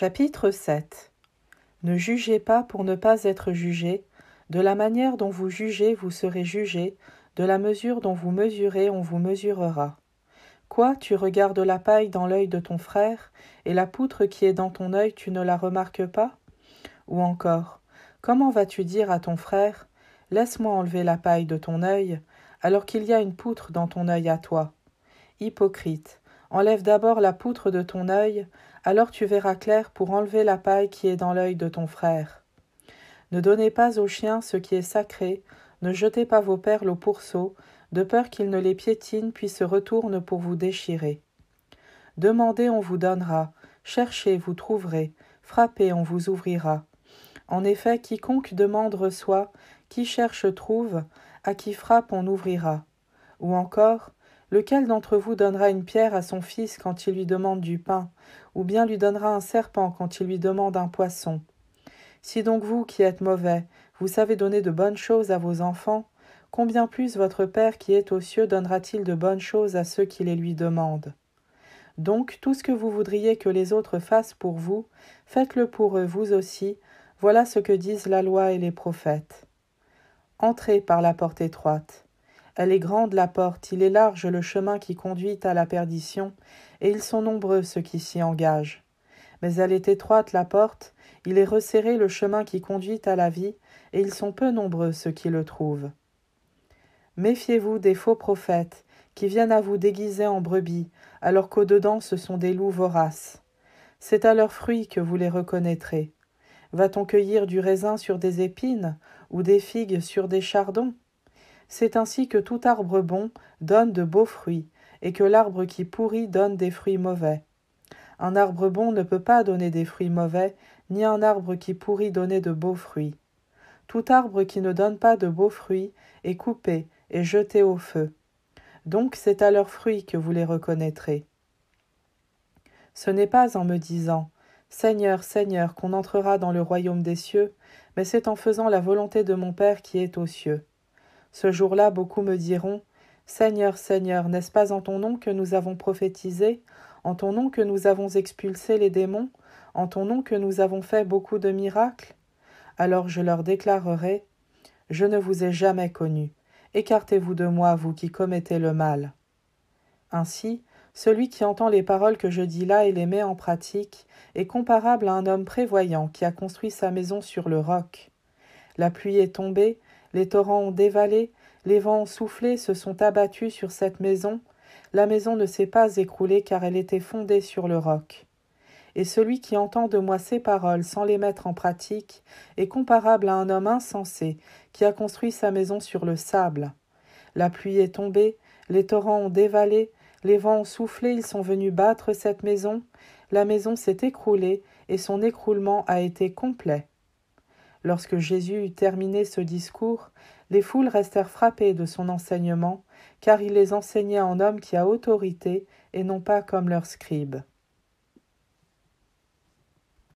Chapitre 7. Ne jugez pas pour ne pas être jugés. De la manière dont vous jugez, vous serez jugés. De la mesure dont vous mesurez, on vous mesurera. Quoi, tu regardes la paille dans l'œil de ton frère, et la poutre qui est dans ton œil, tu ne la remarques pas? Ou encore, comment vas-tu dire à ton frère, « Laisse-moi enlever la paille de ton œil », alors qu'il y a une poutre dans ton œil à toi? Hypocrite, enlève d'abord la poutre de ton œil, alors tu verras clair pour enlever la paille qui est dans l'œil de ton frère. Ne donnez pas aux chiens ce qui est sacré, ne jetez pas vos perles au pourceau, de peur qu'ils ne les piétinent puis se retournent pour vous déchirer. Demandez, on vous donnera, cherchez, vous trouverez, frappez, on vous ouvrira. En effet, quiconque demande reçoit, qui cherche trouve, à qui frappe on ouvrira. Ou encore, lequel d'entre vous donnera une pierre à son fils quand il lui demande du pain, ou bien lui donnera un serpent quand il lui demande un poisson? Si donc vous, qui êtes mauvais, vous savez donner de bonnes choses à vos enfants, combien plus votre Père qui est aux cieux donnera-t-il de bonnes choses à ceux qui les lui demandent? Donc tout ce que vous voudriez que les autres fassent pour vous, faites-le pour eux vous aussi, voilà ce que disent la loi et les prophètes. Entrez par la porte étroite. Elle est grande la porte, il est large le chemin qui conduit à la perdition, et ils sont nombreux ceux qui s'y engagent. Mais elle est étroite la porte, il est resserré le chemin qui conduit à la vie, et ils sont peu nombreux ceux qui le trouvent. Méfiez-vous des faux prophètes, qui viennent à vous déguiser en brebis, alors qu'au-dedans ce sont des loups voraces. C'est à leurs fruits que vous les reconnaîtrez. Va-t-on cueillir du raisin sur des épines, ou des figues sur des chardons? C'est ainsi que tout arbre bon donne de beaux fruits, et que l'arbre qui pourrit donne des fruits mauvais. Un arbre bon ne peut pas donner des fruits mauvais, ni un arbre qui pourrit donner de beaux fruits. Tout arbre qui ne donne pas de beaux fruits est coupé et jeté au feu. Donc c'est à leurs fruits que vous les reconnaîtrez. Ce n'est pas en me disant « Seigneur, Seigneur » qu'on entrera dans le royaume des cieux, mais c'est en faisant la volonté de mon Père qui est aux cieux. Ce jour-là, beaucoup me diront « Seigneur, Seigneur, n'est-ce pas en ton nom que nous avons prophétisé, en ton nom que nous avons expulsé les démons, en ton nom que nous avons fait beaucoup de miracles ?» Alors je leur déclarerai « Je ne vous ai jamais connus. Écartez-vous de moi, vous qui commettez le mal. » Ainsi, celui qui entend les paroles que je dis là et les met en pratique est comparable à un homme prévoyant qui a construit sa maison sur le roc. La pluie est tombée, les torrents ont dévalé, les vents ont soufflé, se sont abattus sur cette maison. La maison ne s'est pas écroulée car elle était fondée sur le roc. Et celui qui entend de moi ces paroles sans les mettre en pratique est comparable à un homme insensé qui a construit sa maison sur le sable. La pluie est tombée, les torrents ont dévalé, les vents ont soufflé, ils sont venus battre cette maison. La maison s'est écroulée et son écroulement a été complet. Lorsque Jésus eut terminé ce discours, les foules restèrent frappées de son enseignement, car il les enseignait en homme qui a autorité et non pas comme leurs scribes.